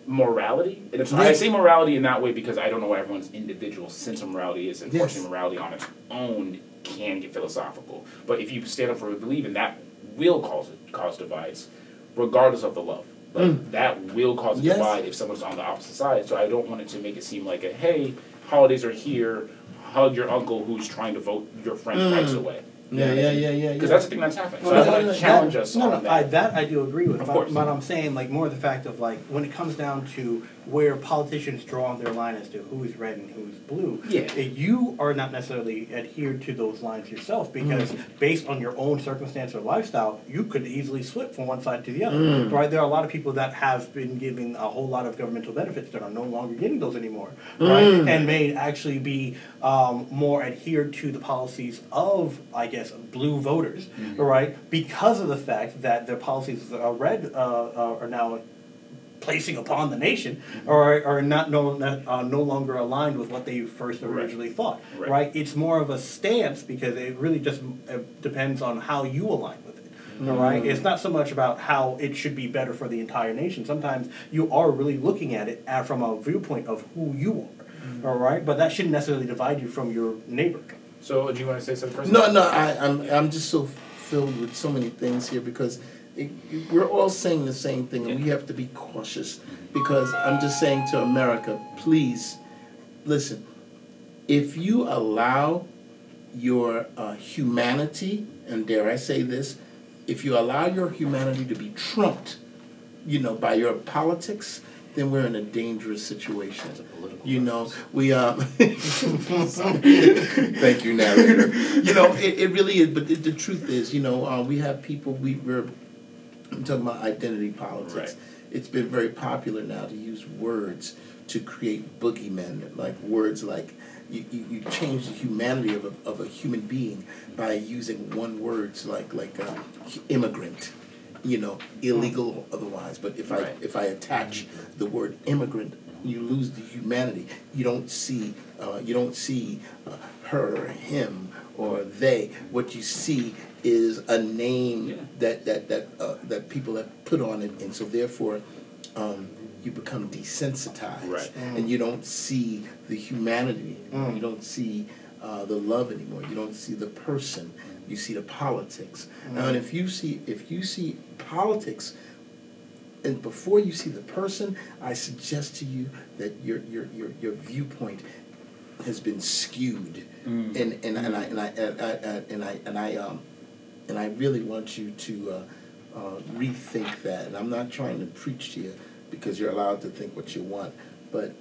morality. And I say morality in that way because I don't know what everyone's individual sense of morality is, and forcing morality on its own can get philosophical. But if you stand up for a belief, and that will cause divides, regardless of the love. That will cause a divide if someone's on the opposite side. So I don't want it to make it seem like hey, holidays are here, hug your uncle who's trying to vote your friend's rights away.
Yeah.
Because that's the thing that's happening. So I want to challenge us on that.
That I do agree with.
Of course.
But I'm saying more the fact of when it comes down to where politicians draw their line as to who is red and who is blue.
Yeah.
You are not necessarily adhered to those lines yourself because based on your own circumstance or lifestyle, you could easily slip from one side to the other. Right? There are a lot of people that have been given a whole lot of governmental benefits that are no longer getting those anymore, right? And may actually be more adhered to the policies of, I guess, blue voters, right? Because of the fact that their policies red are now placing upon the nation are not no longer aligned with what they first originally thought, right? It's more of a stance because it really just depends on how you align with it, all right? It's not so much about how it should be better for the entire nation. Sometimes you are really looking at it from a viewpoint of who you are, all right? But that shouldn't necessarily divide you from your neighbor.
So, do you want to say something first?
No, I'm just so filled with so many things here because we're all saying the same thing, and we have to be cautious because I'm just saying to America, please, listen, if you allow your humanity, and dare I say this, if you allow your humanity to be trumped, by your politics, then we're in a dangerous situation. We thank you, narrator. It really is, but the truth is, we have people, I'm talking about identity politics.
Right.
It's been very popular now to use words to create boogeymen, like words like you change the humanity of a human being by using one word, like immigrant, illegal or otherwise. But if I attach the word immigrant, you lose the humanity. You don't see her, him, or they. What you see is a name that people have put on it, and so therefore you become desensitized, and you don't see the humanity anymore. You don't see the love anymore. You don't see the person. You see the politics. And if you see politics, and before you see the person, I suggest to you that your viewpoint has been skewed, and I really want you to rethink that. And I'm not trying to preach to you because you're allowed to think what you want, but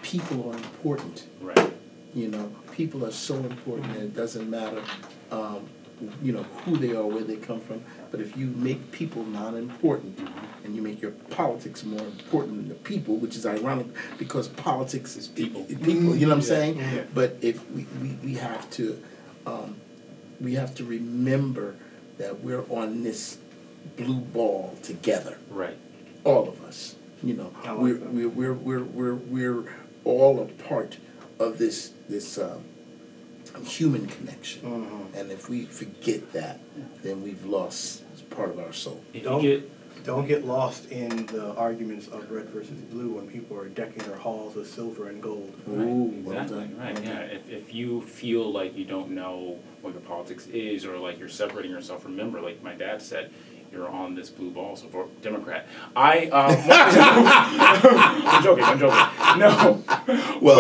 people are important.
Right.
People are so important, and it doesn't matter, who they are, where they come from. But if you make people non-important, and you make your politics more important than the people, which is ironic because politics is people. You know what I'm saying?
Yeah.
But if we have to remember that we're on this blue ball together.
Right.
All of us. We're all a part of this human connection. And if we forget that, then we've lost part of our soul.
Don't get lost in the arguments of red versus blue when people are decking their halls with silver and gold.
Ooh,
exactly.
Well done.
Right. Yeah. If you feel like you don't know what your politics is, or like you're separating yourself, remember, like my dad said, you're on this blue ball, so vote Democrat. I'm joking. No.
Well,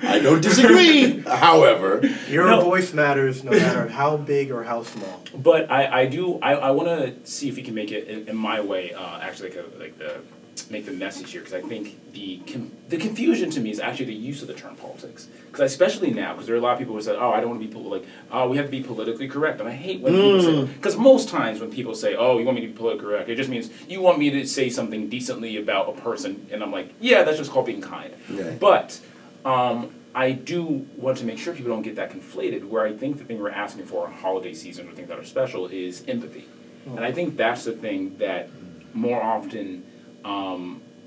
I don't disagree. However,
your voice matters no matter how big or how small.
But I want to see if we can make it in my way. Actually, make the message here, because I think the confusion to me is actually the use of the term politics. Because especially now, because there are a lot of people who say, "Oh, I don't want to be we have to be politically correct," and I hate when people say, because most times when people say, "Oh, you want me to be politically correct," it just means you want me to say something decently about a person, and I'm like, "Yeah, that's just called being kind."
Right.
But I do want to make sure people don't get that conflated, where I think the thing we're asking for a holiday season or things that are special is empathy. And I think that's the thing that more often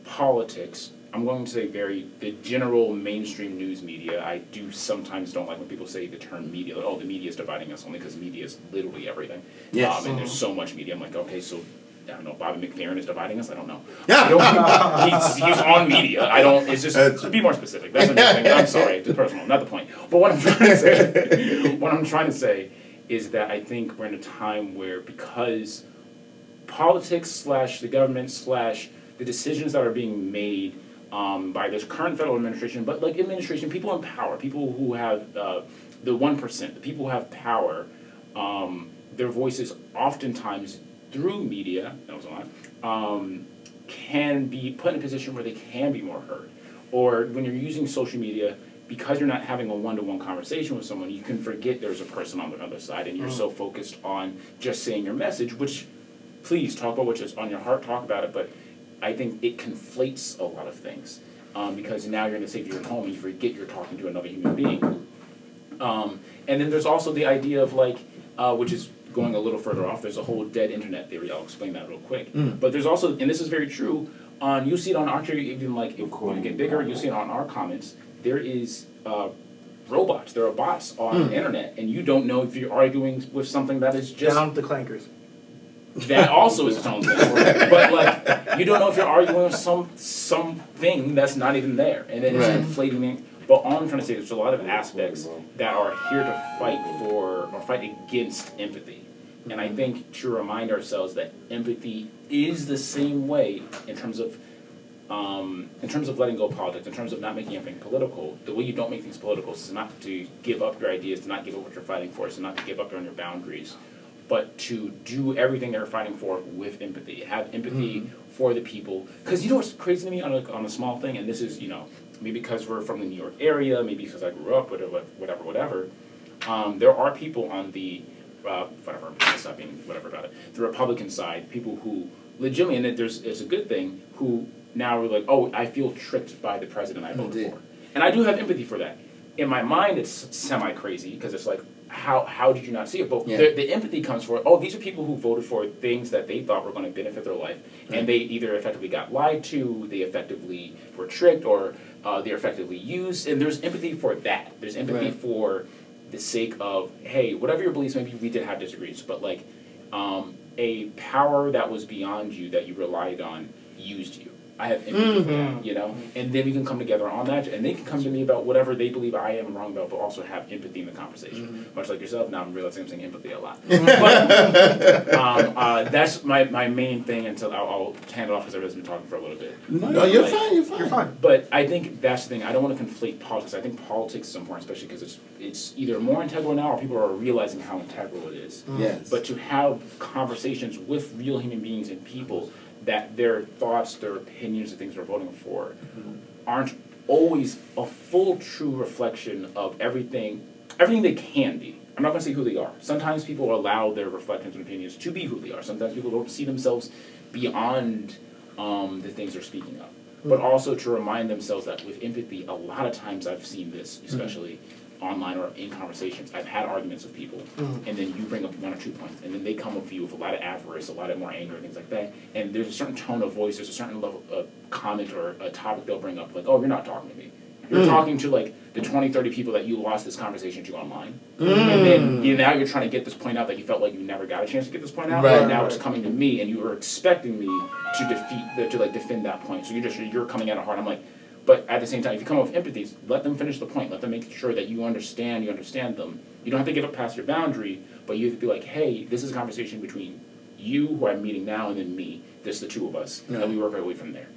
politics, I'm going to say the general mainstream news media, I do sometimes don't like when people say the term media, like, oh, the media is dividing us, only because media is literally everything.
Yes.
And there's so much media. I'm like, okay, so I don't know, Bobby McFerrin is dividing us? I don't know. He's on media. It's just, to be more specific. That's another thing. I'm sorry, it's personal, not the point. But what I'm trying to say is that I think we're in a time where, because politics / the government / the decisions that are being made by this current federal administration, but like administration, people in power, people who have the 1%, the people who have power, their voices oftentimes through media, that was a lot, can be put in a position where they can be more heard. Or when you're using social media, because you're not having a one-to-one conversation with someone, you can forget there's a person on the other side, and you're so focused on just saying your message, which, please, talk about what's on your heart, talk about it, but I think it conflates a lot of things, because now you're in the safety of your home, and you forget you're talking to another human being. And then there's also the idea of, like, which is going a little further off, there's a whole dead internet theory. I'll explain that real quick. But there's also, and this is very true, you see it on our, even like, if we get bigger, you see it on our comments, there is robots, there are bots on the internet, and you don't know if you're arguing with something that is just...
Down the clankers.
That also is its own thing. But, like, you don't know if you're arguing with something that's not even there, and then it's inflating it. But all I'm trying to say is there's a lot of aspects that are here to fight for, or fight against empathy. And I think to remind ourselves that empathy is the same way in terms of letting go of politics, in terms of not making everything political. The way you don't make things political is not to give up your ideas, to not give up what you're fighting for, is to not to give up on your boundaries, but to do everything they're fighting for with empathy. Have empathy for the people. Because you know what's crazy to me on a small thing, and this is, maybe because we're from the New York area, maybe because I grew up, whatever. There are people on the, whatever about it, the Republican side, people who legitimately, and it's a good thing, who now are like, oh, I feel tricked by the president I voted for. And I do have empathy for that. In my mind, it's semi-crazy, because it's like, how did you not see it? But the empathy comes for, these are people who voted for things that they thought were going to benefit their life, and they either effectively got lied to, they effectively were tricked, or they're effectively used, and there's empathy for that. There's empathy for the sake of, hey, whatever your beliefs, maybe we did have disagreements, but like a power that was beyond you, that you relied on, used you. I have empathy for that, And then we can come together on that, and they can come to me about whatever they believe I am wrong about, but also have empathy in the conversation. Much like yourself, now I'm realizing I'm saying empathy a lot. But that's my main thing until I'll hand it off, because I've been talking for a little bit.
No, you're fine, you're fine.
But I think that's the thing. I don't want to conflate politics. I think politics is important, especially because it's either more integral now, or people are realizing how integral it is.
Yes.
But to have conversations with real human beings and people, that their thoughts, their opinions, the things they're voting for, aren't always a full, true reflection of everything they can be. I'm not going to say who they are. Sometimes people allow their reflections and opinions to be who they are. Sometimes people don't see themselves beyond the things they're speaking of. But also to remind themselves that with empathy, a lot of times I've seen this, especially online or in conversations. I've had arguments with people, and then you bring up one or 2 points, and then they come up with you with a lot of avarice, a lot of more anger, and things like that. And there's a certain tone of voice, there's a certain level of comment or a topic they'll bring up, like, oh, you're not talking to me. You're talking to, like, the 20, 30 people that you lost this conversation to online. And then now you're trying to get this point out that you felt like you never got a chance to get this point out. And now it's coming to me, and you were expecting me to defend that point. So you're coming at it hard. I'm like, but at the same time, if you come up with empathy, let them finish the point. Let them make sure that you understand them. You don't have to give up past your boundary, but you have to be like, hey, this is a conversation between you, who I'm meeting now, and then me. This the two of us. And we work our way from there.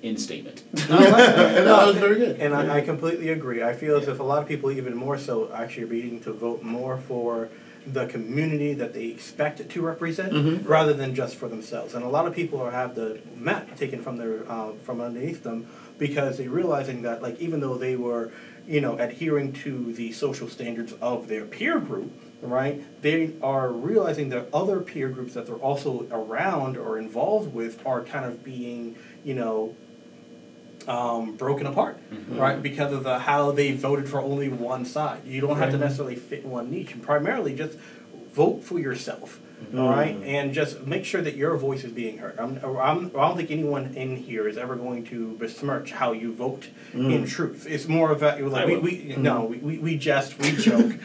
End statement.
No, that was very good.
And I completely agree. I feel as if a lot of people, even more so, actually are beginning to vote more for the community that they expect to represent, rather than just for themselves. And a lot of people have the mat taken from their from underneath them, because they're realizing that, like, even though they were, adhering to the social standards of their peer group, right, they are realizing that other peer groups that they're also around or involved with are kind of being, broken apart, right, because of how they voted for only one side. You don't have to necessarily fit one niche. You primarily just vote for yourself, all right, and just make sure that your voice is being heard. I don't think anyone in here is ever going to besmirch how you vote in truth. It's more of a, like, we joke,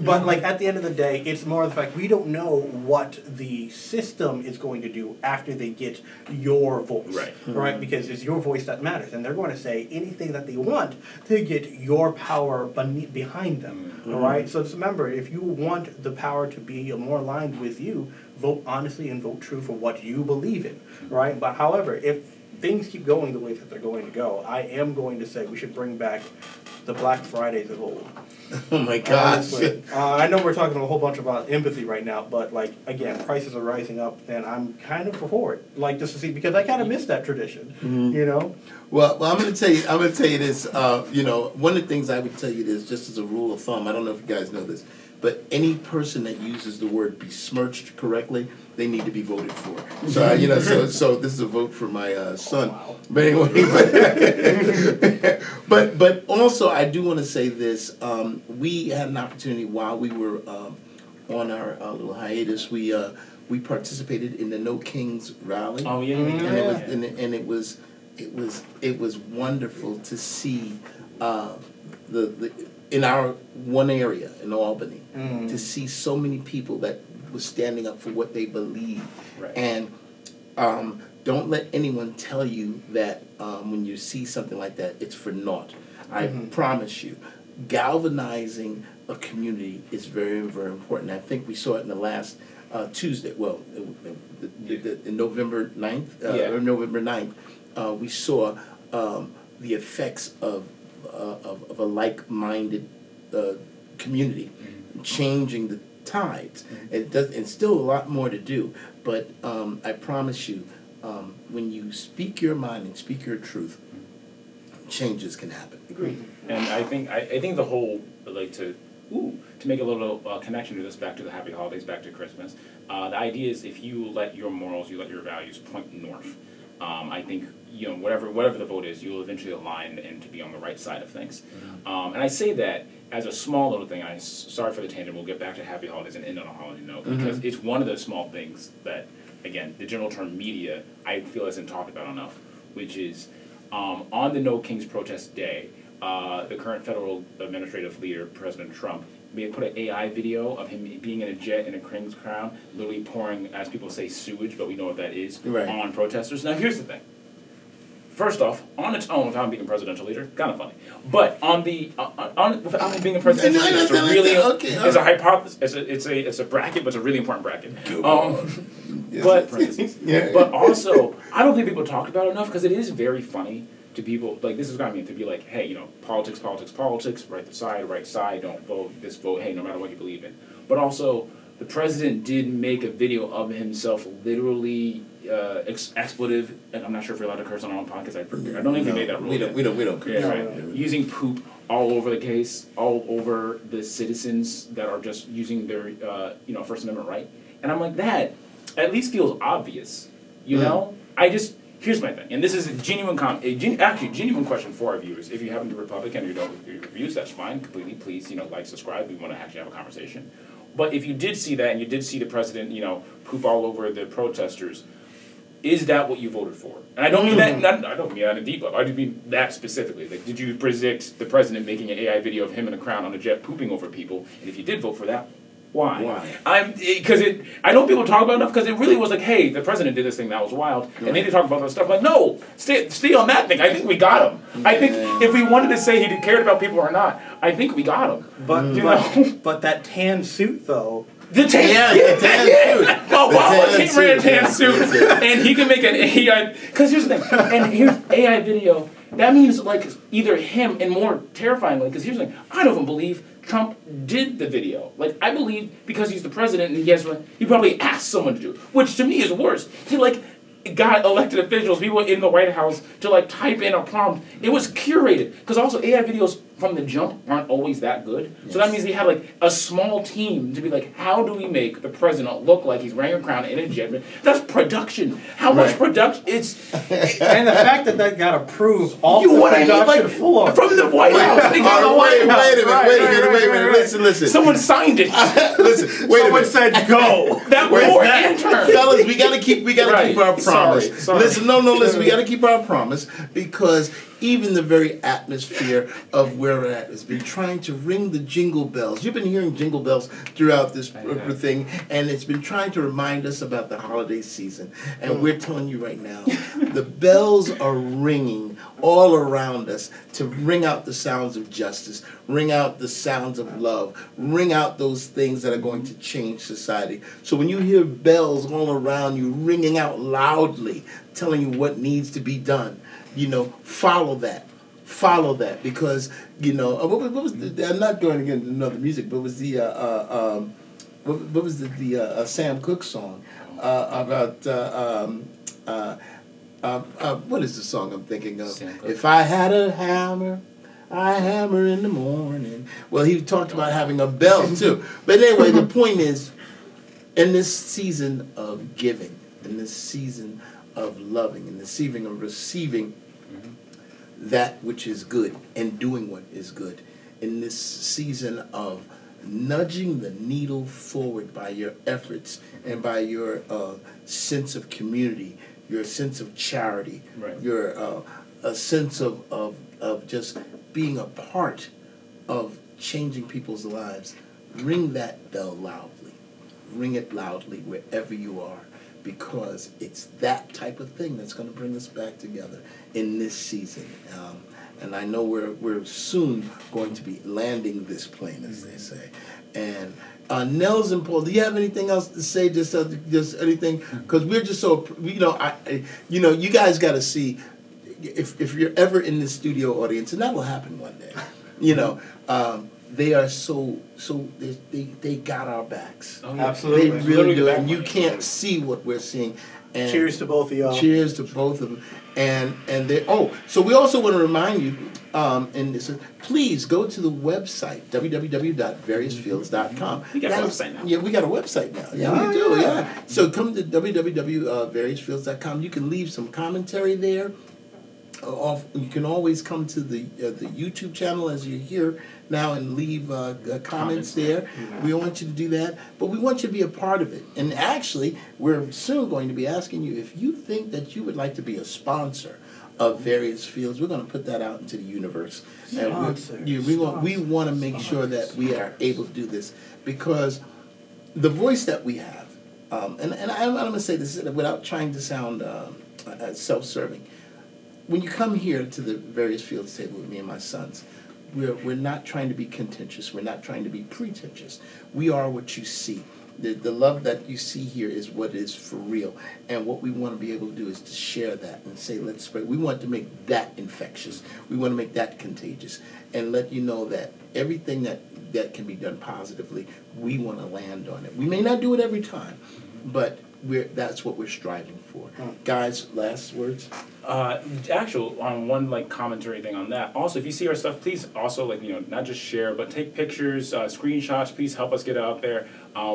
but like at the end of the day, it's more of the fact we don't know what the system is going to do after they get your voice, right? Because it's your voice that matters, and they're going to say anything that they want to get your power behind them, all right? So just remember, if you want the power to be more aligned with you, vote honestly and vote true for what you believe in, right? But however, if things keep going the way that they're going to go, I am going to say we should bring back the Black Fridays of old.
Oh my gosh.
Honestly. I know we're talking a whole bunch about empathy right now, but like again, prices are rising up, and I'm kind of for it. Like just to see because I kind of miss that tradition, you know.
Well, I'm going to tell you. I'm going to tell you this. One of the things I would tell you is just as a rule of thumb. I don't know if you guys know this, but any person that uses the word besmirched correctly, they need to be voted for. So so this is a vote for my son.
Wow.
But anyway, but also I do want to say this. We had an opportunity while we were on our little hiatus. We participated in the No Kings rally.
Oh yeah.
And it was wonderful to see the in our one area in Albany to see so many people that was standing up for what they believe.
Right.
And don't let anyone tell you that when you see something like that, it's for naught. I promise you, galvanizing a community is very, very important. I think we saw it in the last Tuesday. Well, in November 9th, or November 9th, we saw the effects of a like-minded community changing the tides. And still a lot more to do, but I promise you, when you speak your mind and speak your truth, changes can happen.
Agreed. And I think the whole to make a little connection to this, back to the happy holidays, back to Christmas. The idea is if you let your morals, you let your values point north. I think whatever the vote is, you'll eventually align and to be on the right side of things. And I say that as a small little thing. Sorry for the tangent. We'll get back to happy holidays and end on a holiday note because it's one of those small things that, again, the general term media I feel isn't talked about enough, which is on the No Kings protest day, the current federal administrative leader, President Trump, put an AI video of him being in a jet in a king's crown, literally pouring, as people say, sewage, but we know what that is, on protesters. Now, here's the thing. First off, on its own, without him being a presidential leader, kind of funny. But without him being a presidential leader, it's a hypothesis. It's a bracket, but it's a really important bracket. But also, I don't think people talk about it enough because it is very funny to people. Like this is what I mean to be like, hey, politics, right side, don't vote this vote. Hey, no matter what you believe in. But also, the president did make a video of himself literally. Expletive, and I'm not sure if we're allowed to curse on our own podcast. I don't think we made that rule.
We don't curse.
Yeah, right. Using poop all over the case, all over the citizens that are just using their First Amendment right. And I'm like, that at least feels obvious. You know? Here's my thing, and this is a genuine genuine question for our viewers. If you happen to be Republican or you don't agree with your views, that's fine. Completely, please, subscribe. We want to actually have a conversation. But if you did see that and you did see the president, poop all over the protesters. Is that what you voted for? And I don't mean that. I don't mean that in deep level. I just mean that specifically. Like, did you predict the president making an AI video of him in a crown on a jet pooping over people? And if you did vote for that, why? I know people talk about enough because it really was like, hey, the president did this thing that was wild, and then they talk about other stuff. Like, no, stay on that thing. I think we got him. I think if we wanted to say he cared about people or not, I think we got him.
But that tan suit though.
The tan suit. Oh, he ran a tan suit, and he can make an AI. Because here's the thing, and here's AI video. That means like either him, and more terrifyingly, because here's the thing, I don't even believe Trump did the video. Like I believe because he's the president and he probably asked someone to do it, which to me is worse. He got elected officials, people in the White House to type in a prompt. It was curated because also AI videos from the jump aren't always that good. Yes. So that means they had a small team to be like, how do we make the president look like he's wearing a crown in a jet? That's production. How much production?
And the fact that got approved, all the production full of
from the White House. They got the White House.
Wait a minute. Listen.
Someone signed it.
Listen. Wait a minute.
Someone said go.
That poor intern.
Fellas, we gotta keep our promise.
Sorry.
Listen, listen. We gotta keep our promise because even the very atmosphere of where we're at has been trying to ring the jingle bells. You've been hearing jingle bells throughout this thing, and it's been trying to remind us about the holiday season. And we're telling you right now, the bells are ringing all around us to ring out the sounds of justice, ring out the sounds of love, ring out those things that are going to change society. So when you hear bells all around you ringing out loudly, telling you what needs to be done, follow that. follow that because what was I'm not going to get into another music, but was the what was the Sam Cooke song about what is the song I'm thinking of? If I had a hammer, I hammer in the morning. Well, he talked about having a bell too. But anyway, the point is, in this season of giving, in this season of loving, in the season of receiving that which is good and doing what is good, in this season of nudging the needle forward by your efforts and by your sense of community, your sense of charity, your a sense of just being a part of changing people's lives. Ring that bell loudly. Ring it loudly wherever you are, because it's that type of thing that's going to bring us back together in this season. And I know we're soon going to be landing this plane, as they say. And Nels and Paul, do you have anything else to say? Just anything? Because we're just so you guys got to see if you're ever in the studio audience, and that will happen one day. They are so they got our backs.
Oh, yeah. Absolutely,
they really do, and you can't see what we're seeing. And
cheers to both of y'all.
Cheers to both of them. And they so we also want to remind you, and this is, please go to the website www.variousfields.com.
We got a website now.
Yeah, we got a website now. Yeah, we do. Yeah. So come to www.variousfields.com. You can leave some commentary there. You can always come to the YouTube channel as you're here now and leave comments there. Mm-hmm. We want you to do that, but we want you to be a part of it. And actually, we're soon going to be asking you if you think that you would like to be a sponsor of Various Fields. We're going to put that out into the universe. And we want to make sure that we are able to do this, because the voice that we have, and I'm going to say this without trying to sound self-serving. When you come here to the Various Fields table with me and my sons, we're not trying to be contentious. We're not trying to be pretentious. We are what you see. The love that you see here is what is for real. And what we want to be able to do is to share that and say, let's spread. We want to make that infectious. We want to make that contagious. And let you know that everything that can be done positively, we want to land on it. We may not do it every time, but that's what we're striving for. Guys, last words?
One commentary thing on that. Also, if you see our stuff, please also not just share, but take pictures, screenshots. Please help us get it out there.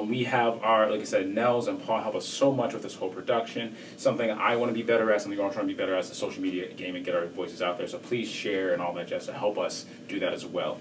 We have our, like I said, Nels and Paul help us so much with this whole production. Something I want to be better at, something we're trying to be better at, is the social media game and get our voices out there. So please share and all that jazz to help us do that as well.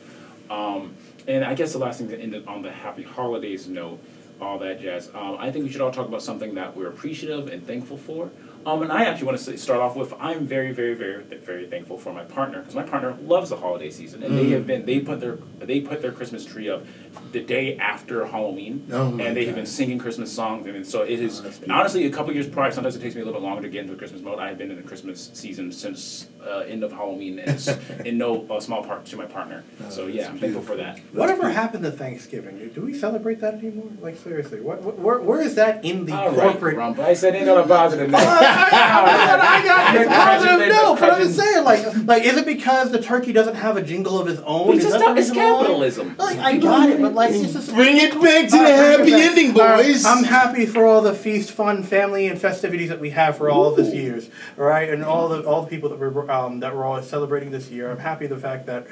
And I guess the last thing to end on the happy holidays note, all that jazz. I think we should all talk about something that we're appreciative and thankful for. And I actually want to start off with, I'm very, very, very, very thankful for my partner, because my partner loves the holiday season, and they put their Christmas tree up the day after Halloween, and they have been singing Christmas songs. I mean, so it is honestly a couple years prior. Sometimes it takes me a little bit longer to get into a Christmas mode. I have been in the Christmas season since end of Halloween, and it's in no small part to my partner. So yeah, I'm thankful for that.
Whatever happened to Thanksgiving? Do we celebrate that anymore? Like seriously, where is that in the corporate?
Right, I said ain't on a positive note.
I got it. Positive note, but I'm just saying, like, is it because the turkey doesn't have a jingle of his own?
It's capitalism.
Like, I got it, but like, it's just
bring it back to the happy ending, boys.
I'm happy for all the feast, fun, family, and festivities that we have for all of this years, all right, and all the people that we're all celebrating this year. I'm happy the fact that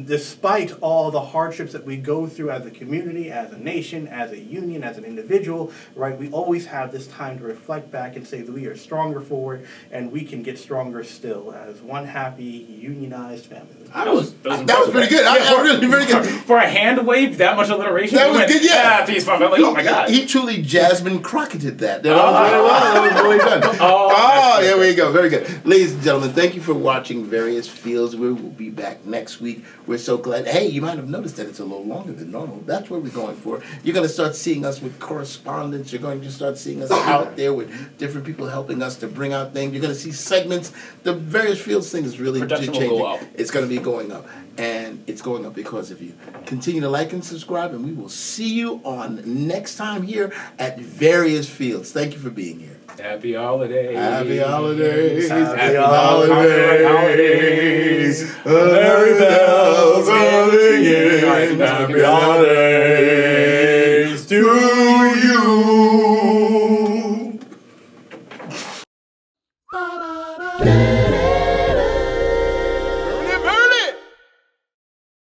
despite all the hardships that we go through as a community, as a nation, as a union, as an individual, right, we always have this time to reflect back and say that we are stronger forward, and we can get stronger still as one happy, unionized family.
That was pretty good. I really very good.
For a hand wave, that much alliteration?
That was good, yeah.
Peace, fun. I'm like, oh my God.
He truly Jasmine Crocketed that. That was really done. There we go. Very good. Ladies and gentlemen, thank you for watching Various Fields. We will be back next week. We're so glad. Hey, you might have noticed that it's a little longer than normal. That's what we're going for. You're going to start seeing us with correspondence. You're going to start seeing us out there with different people helping us to bring out things. You're going to see segments. The Various Fields thing is really
production
changing.
will go up.
It's going to be going up. and it's going up because of you. Continue to like and subscribe, and we will see you on next time here at Various Fields. Thank you for being here.
Happy holidays.
Happy holidays.
Happy
holidays. Merry bells are ringing. Happy holidays to you.